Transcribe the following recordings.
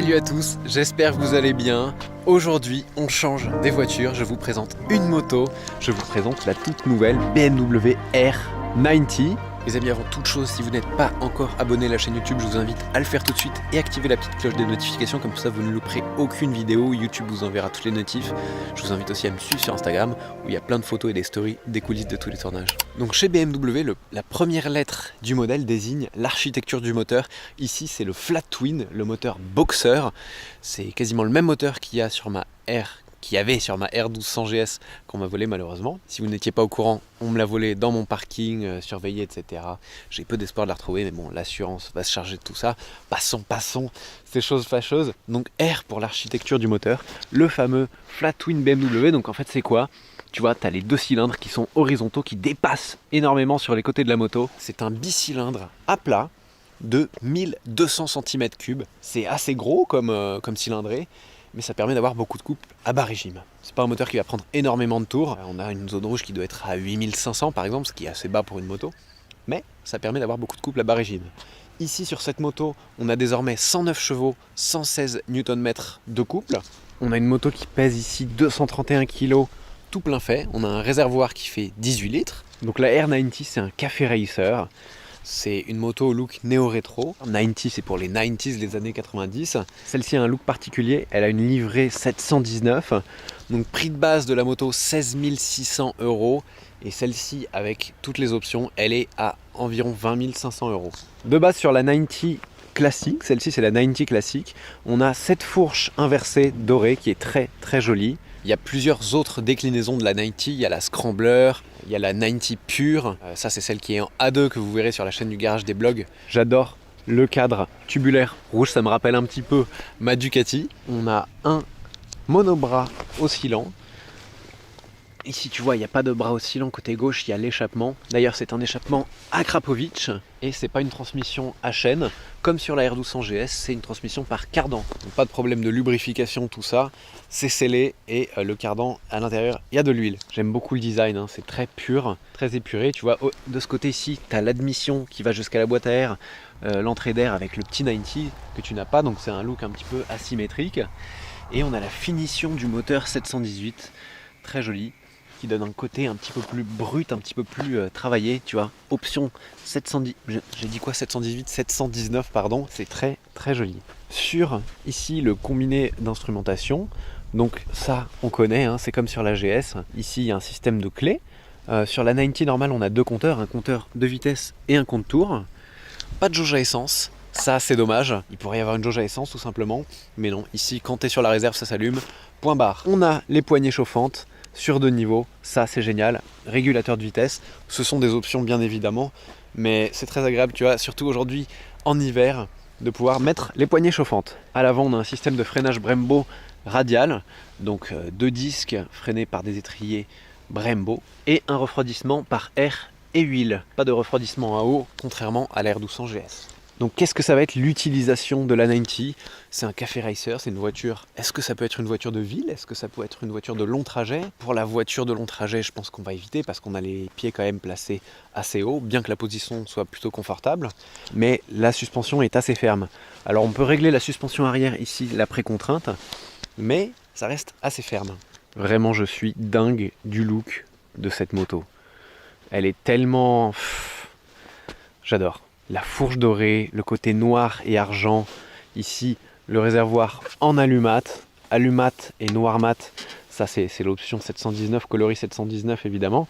Salut à tous, j'espère que vous allez bien. Aujourd'hui, on change des voitures, je vous présente une moto, je vous présente la toute nouvelle BMW R90. Les amis, avant toute chose, si vous n'êtes pas encore abonné à la chaîne YouTube, je vous invite à le faire tout de suite et activer la petite cloche des notifications, comme ça vous ne louperez aucune vidéo, YouTube vous enverra toutes les notifs. Je vous invite aussi à me suivre sur Instagram, où il y a plein de photos et des stories, des coulisses de tous les tournages. Donc chez BMW, la première lettre du modèle désigne l'architecture du moteur. Ici, c'est le Flat Twin, le moteur Boxer. C'est quasiment le même moteur qu'il y a sur ma qu'il y avait sur ma R1200 GS qu'on m'a volé malheureusement. Si vous n'étiez pas au courant, on me l'a volé dans mon parking, surveillé, etc. J'ai peu d'espoir de la retrouver, mais bon, l'assurance va se charger de tout ça. Passons, ces choses fâcheuses. Donc R pour l'architecture du moteur, le fameux Flat Twin BMW. Donc en fait, c'est quoi ? Tu vois, tu as les deux cylindres qui sont horizontaux, qui dépassent énormément sur les côtés de la moto. C'est un bicylindre à plat de 1200 cm3. C'est assez gros comme cylindrée, mais ça permet d'avoir beaucoup de couple à bas régime. C'est pas un moteur qui va prendre énormément de tours. On a une zone rouge qui doit être à 8500 par exemple, ce qui est assez bas pour une moto, mais ça permet d'avoir beaucoup de couple à bas régime. Ici sur cette moto, on a désormais 109 chevaux, 116 Nm de couple. On a une moto qui pèse ici 231 kg, tout plein fait. On a un réservoir qui fait 18 litres. Donc la R90, c'est un café racer. C'est une moto au look néo-rétro. 90, c'est pour les 90s, les années 90. Celle-ci a un look particulier. Elle a une livrée 719. Donc prix de base de la moto 16 600 €. Et celle-ci, avec toutes les options, elle est à environ 20 500 €. De base sur la 90 classique, celle-ci c'est la 90 classique, on a cette fourche inversée dorée qui est très très jolie. Il y a plusieurs autres déclinaisons de la 90, il y a la Scrambler, il y a la 90 pure, ça c'est celle qui est en A2 que vous verrez sur la chaîne du Garage des Blogs. J'adore le cadre tubulaire rouge, ça me rappelle un petit peu ma Ducati. On a un monobras oscillant. Ici tu vois, il n'y a pas de bras oscillant, côté gauche il y a l'échappement. D'ailleurs c'est un échappement Akrapovic et c'est pas une transmission à chaîne comme sur la R1200 GS, c'est une transmission par cardan. Donc pas de problème de lubrification, tout ça, c'est scellé et le cardan à l'intérieur, il y a de l'huile. J'aime beaucoup le design, c'est très pur, très épuré. Tu vois, de ce côté ici, tu as l'admission qui va jusqu'à la boîte à air, l'entrée d'air avec le petit 90 que tu n'as pas, donc c'est un look un petit peu asymétrique. Et on a la finition du moteur 718, très joli, qui donne un côté un petit peu plus brut, un petit peu plus travaillé, tu vois. Option 710, j'ai dit quoi, 718, 719 pardon, c'est très très joli. Sur ici le combiné d'instrumentation, donc ça on connaît, c'est comme sur la GS. Ici il y a un système de clés. Sur la 90 normale on a deux compteurs, un compteur de vitesse et un compte-tour. Pas de jauge à essence. Ça c'est dommage, il pourrait y avoir une jauge à essence tout simplement, mais non, ici quand tu es sur la réserve ça s'allume, point barre. On a les poignées chauffantes sur 2 niveaux, ça c'est génial, régulateur de vitesse, ce sont des options bien évidemment, mais c'est très agréable, tu vois, surtout aujourd'hui en hiver, de pouvoir mettre les poignées chauffantes. À l'avant on a un système de freinage Brembo radial, donc 2 disques freinés par des étriers Brembo, et un refroidissement par air et huile, pas de refroidissement à eau, contrairement à la R1200 GS. Donc qu'est-ce que ça va être l'utilisation de la 90 ? C'est un café racer, c'est une voiture. Est-ce que ça peut être une voiture de ville ? Est-ce que ça peut être une voiture de long trajet ? Pour la voiture de long trajet, je pense qu'on va éviter parce qu'on a les pieds quand même placés assez haut, bien que la position soit plutôt confortable. Mais la suspension est assez ferme. Alors on peut régler la suspension arrière ici, la précontrainte, mais ça reste assez ferme. Vraiment, je suis dingue du look de cette moto. Elle est tellement... J'adore. La fourche dorée, le côté noir et argent. Ici, le réservoir en allumat et noir mat. Ça, c'est l'option 719, coloris 719 évidemment.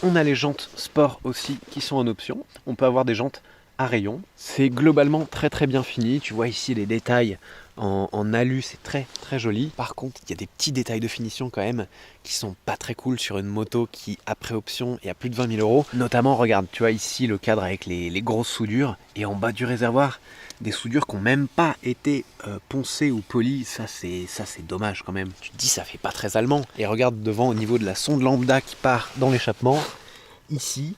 On a les jantes sport aussi qui sont en option. On peut avoir des jantes à rayons. C'est globalement très très bien fini. Tu vois ici les détails en alu, c'est très très joli. Par contre, il y a des petits détails de finition quand même qui sont pas très cool sur une moto qui, après option, est à plus de 20 000 €. Notamment, regarde, tu vois ici le cadre avec les grosses soudures et en bas du réservoir, des soudures qui n'ont même pas été poncées ou polies. Ça c'est dommage quand même. Tu te dis, ça fait pas très allemand. Et regarde devant au niveau de la sonde lambda qui part dans l'échappement. Ici,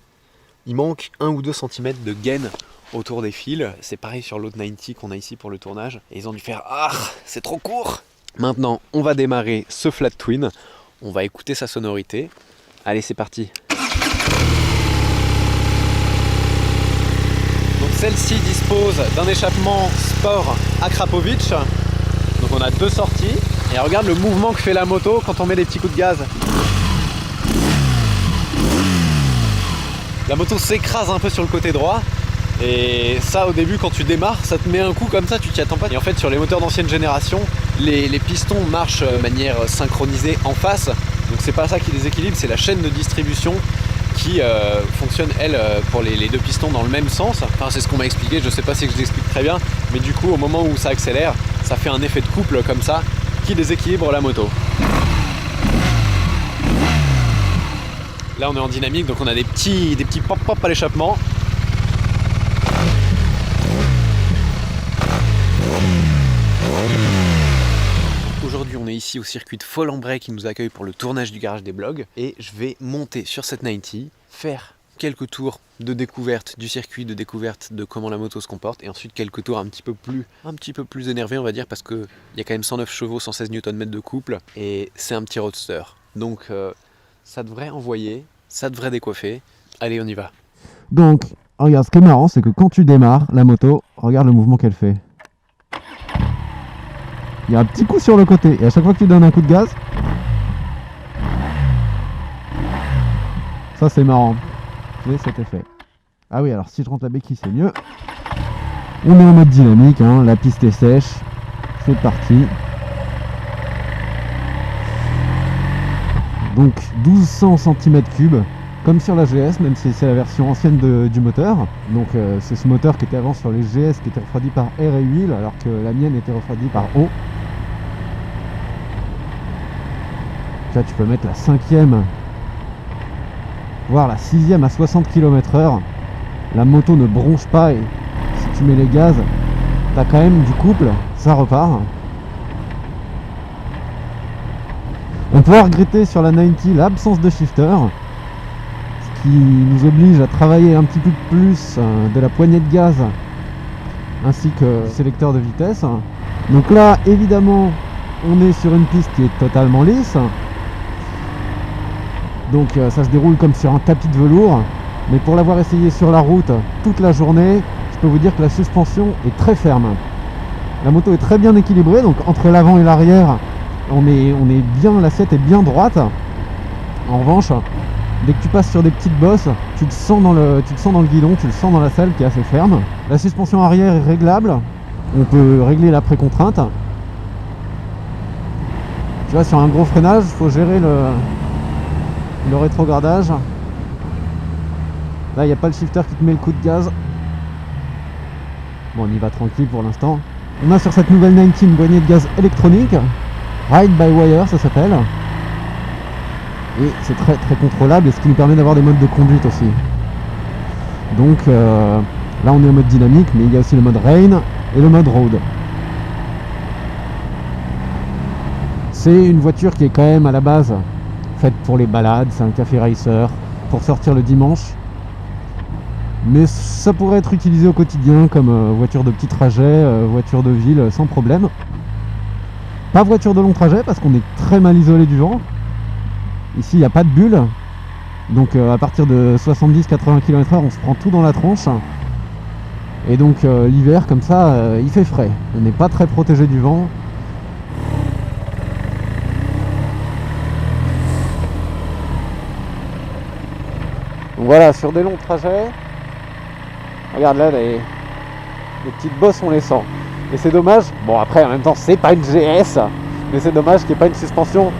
il manque 1 ou 2 cm de gaine autour des fils. C'est pareil sur l'autre 90 qu'on a ici pour le tournage. Et ils ont dû faire « Ah, c'est trop court !» Maintenant, on va démarrer ce Flat Twin. On va écouter sa sonorité. Allez, c'est parti. Donc celle-ci dispose d'un échappement sport Akrapovic Donc on a deux sorties et regarde le mouvement que fait la moto quand on met des petits coups de gaz. La moto s'écrase un peu sur le côté droit et ça au début quand tu démarres ça te met un coup comme ça, tu t'y attends pas. Et en fait sur les moteurs d'ancienne génération les pistons marchent de manière synchronisée en face, donc c'est pas ça qui déséquilibre, c'est la chaîne de distribution qui fonctionne elle pour les deux pistons dans le même sens. Enfin c'est ce qu'on m'a expliqué, je sais pas si je l'explique très bien, mais du coup au moment où ça accélère ça fait un effet de couple comme ça qui déséquilibre la moto. Là on est en dynamique, donc on a des petits pop-pop à l'échappement. Aujourd'hui on est ici au circuit de Folembray qui nous accueille pour le tournage du garage des blogs. Et je vais monter sur cette 90, faire quelques tours de découverte du circuit, de découverte de comment la moto se comporte. Et ensuite quelques tours un petit peu plus énervés on va dire, parce qu'il y a quand même 109 chevaux, 116 Nm de couple. Et c'est un petit roadster. Donc ça devrait envoyer, ça devrait décoiffer. Allez, on y va. Donc, regarde, ce qui est marrant, c'est que quand tu démarres la moto, regarde le mouvement qu'elle fait. Il y a un petit coup sur le côté, et à chaque fois que tu donnes un coup de gaz, ça c'est marrant. Et cet effet. Ah oui, alors si je rentre la béquille, c'est mieux. On est en mode dynamique, hein, la piste est sèche. C'est parti. Donc 1200 cm3 comme sur la GS, même si c'est la version ancienne du moteur. Donc c'est ce moteur qui était avant sur les GS qui était refroidi par air et huile, alors que la mienne était refroidie par eau. Là tu peux mettre la 5e voire la 6e à 60 km/h. La moto ne bronche pas et si tu mets les gaz t'as quand même du couple, ça repart. On peut regretter sur la 90 l'absence de shifter, ce qui nous oblige à travailler un petit peu plus de la poignée de gaz ainsi que le sélecteur de vitesse. Donc là évidemment on est sur une piste qui est totalement lisse, donc ça se déroule comme sur un tapis de velours, mais pour l'avoir essayé sur la route toute la journée, je peux vous dire que la suspension est très ferme. La moto est très bien équilibrée, donc entre l'avant et l'arrière on est bien, l'assiette est bien droite. En revanche, dès que tu passes sur des petites bosses, tu te sens dans le guidon, tu le sens dans la selle qui est assez ferme. La suspension arrière est réglable, on peut régler la précontrainte. Tu vois, sur un gros freinage, il faut gérer le rétrogradage. Là, il n'y a pas le shifter qui te met le coup de gaz. Bon, on y va tranquille pour l'instant. On a sur cette nouvelle 90 une poignée de gaz électronique. Ride by wire ça s'appelle, et c'est très très contrôlable, et ce qui nous permet d'avoir des modes de conduite aussi. Donc là on est en mode dynamique, mais il y a aussi le mode rain et le mode road. C'est une voiture qui est quand même à la base faite pour les balades, c'est un café racer pour sortir le dimanche, mais ça pourrait être utilisé au quotidien comme voiture de petit trajet, voiture de ville sans problème. Pas voiture de long trajet parce qu'on est très mal isolé du vent. Ici il n'y a pas de bulle, donc à partir de 70-80 km/h on se prend tout dans la tronche. Et donc l'hiver comme ça il fait frais, on n'est pas très protégé du vent. Donc voilà, sur des longs trajets, regarde là les petites bosses on les sent. Et c'est dommage, bon après en même temps c'est pas une GS, mais c'est dommage qu'il n'y ait pas une suspension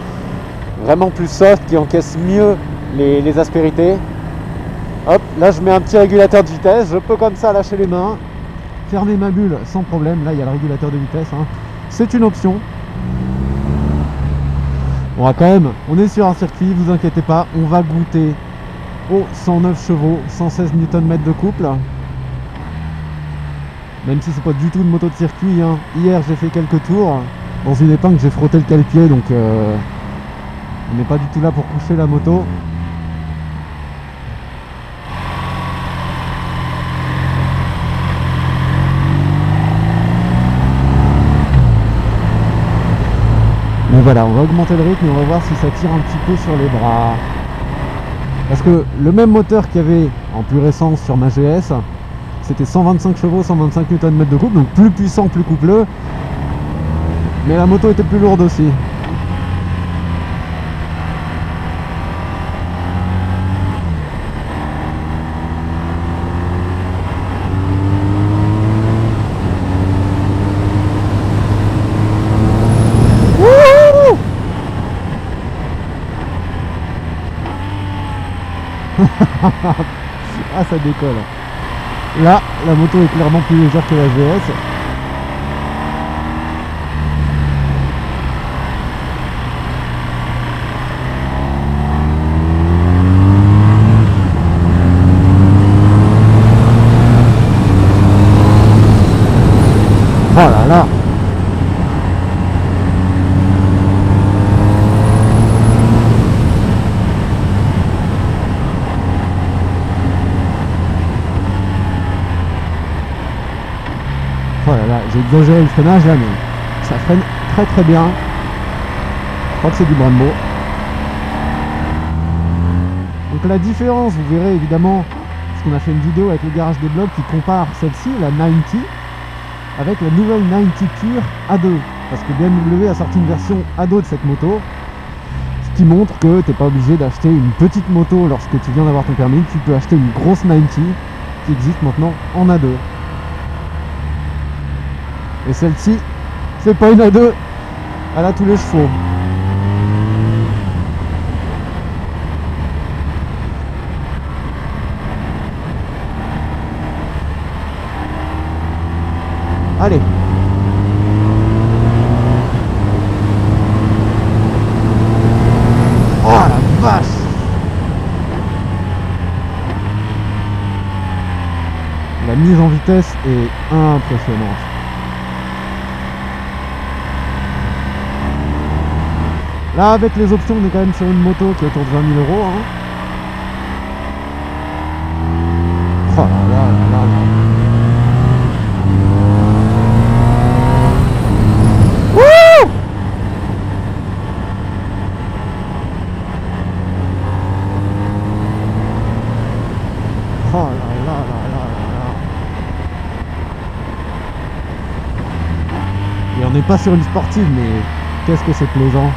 vraiment plus soft qui encaisse mieux les aspérités. Hop, là je mets un petit régulateur de vitesse, je peux comme ça lâcher les mains, fermer ma bulle sans problème. Là il y a le régulateur de vitesse, hein. C'est une option. On va quand même, on est sur un circuit, vous inquiétez pas, on va goûter aux 109 chevaux, 116 Nm de couple. Même si c'est pas du tout une moto de circuit, hein. Hier j'ai fait quelques tours dans une épingle, j'ai frotté le cale-pied, donc on n'est pas du tout là pour coucher la moto. Mais voilà, on va augmenter le rythme et on va voir si ça tire un petit peu sur les bras. Parce que le même moteur qu'il y avait en plus récent sur ma GS, c'était 125 chevaux, 125 Nm de couple, donc plus puissant, plus coupleux. Mais la moto était plus lourde aussi. Ah, ça décolle. Là, la moto est clairement plus légère que la GS. Oh là là. Oh là là, j'ai exagéré le freinage là, mais ça freine très très bien. Je crois que c'est du Brembo. Donc la différence, vous verrez évidemment, parce qu'on a fait une vidéo avec le garage des blogs qui compare celle-ci, la 90, avec la nouvelle 90 Pure A2. Parce que BMW a sorti une version A2 de cette moto, ce qui montre que tu n'es pas obligé d'acheter une petite moto lorsque tu viens d'avoir ton permis. Tu peux acheter une grosse 90 qui existe maintenant en A2. Et celle-ci, c'est pas une A2, elle a tous les chevaux. Allez. Oh la vache! La mise en vitesse est impressionnante. Là, avec les options, on est quand même sur une moto qui est autour de 20 000 €. Hein. Oh là là là là. Wouh! Oh là là là là là. Et on n'est pas sur une sportive, mais qu'est-ce que c'est plaisant.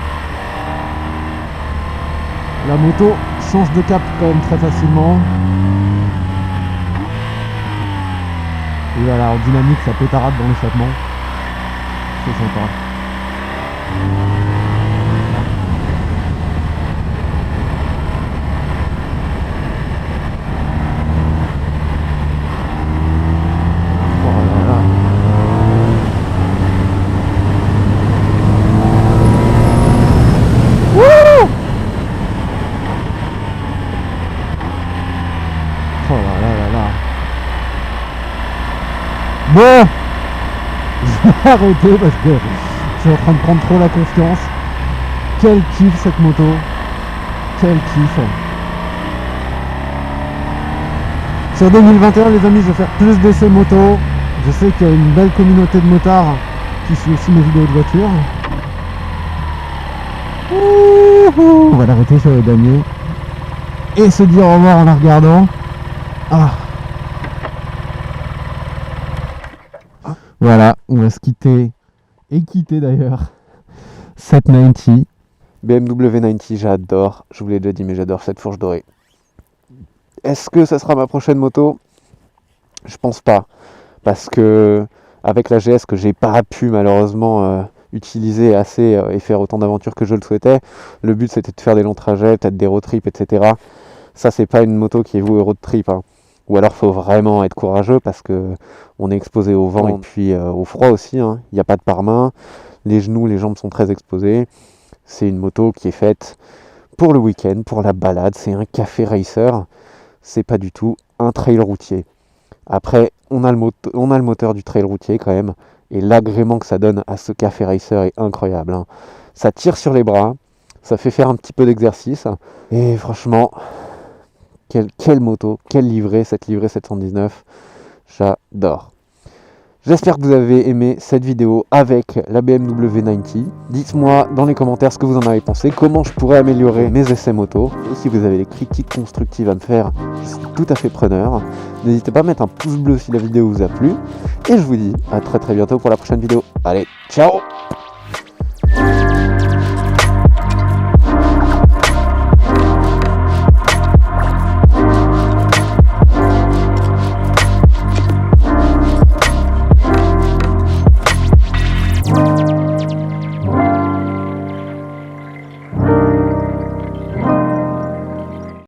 La moto change de cap quand même très facilement. Et voilà, en dynamique, ça pétarade dans l'échappement. C'est sympa. Bon, je vais arrêter parce que je suis en train de prendre trop la confiance. Quel kiff cette moto. Quel kiff. Sur 2021 les amis, je vais faire plus d'essais moto. Je sais qu'il y a une belle communauté de motards qui suit aussi mes vidéos de voiture. On va l'arrêter sur le damier et se dire au revoir en la regardant. Ah. Voilà, on va se quitter, et quitter d'ailleurs, cette 90. BMW 90, j'adore, je vous l'ai déjà dit, mais j'adore cette fourche dorée. Est-ce que ça sera ma prochaine moto? Je pense pas, parce que avec la GS que j'ai pas pu malheureusement utiliser assez et faire autant d'aventures que je le souhaitais, le but c'était de faire des longs trajets, peut-être des road trips, etc. Ça c'est pas une moto qui est vouée au road trip, hein. Ou alors faut vraiment être courageux parce que on est exposé au vent et puis au froid aussi, hein. Il n'y a pas de pare-main, les genoux, les jambes sont très exposés. C'est une moto qui est faite pour le week-end, pour la balade, c'est un café racer, c'est pas du tout un trail routier. Après, on a le moteur du trail routier quand même, et l'agrément que ça donne à ce café racer est incroyable, hein. Ça tire sur les bras, ça fait faire un petit peu d'exercice, et franchement... Quelle moto, quelle livrée, cette livrée 719, j'adore. J'espère que vous avez aimé cette vidéo avec la BMW 90. Dites-moi dans les commentaires ce que vous en avez pensé, comment je pourrais améliorer mes essais moto. Et si vous avez des critiques constructives à me faire, je suis tout à fait preneur. N'hésitez pas à mettre un pouce bleu si la vidéo vous a plu. Et je vous dis à très bientôt pour la prochaine vidéo. Allez, ciao!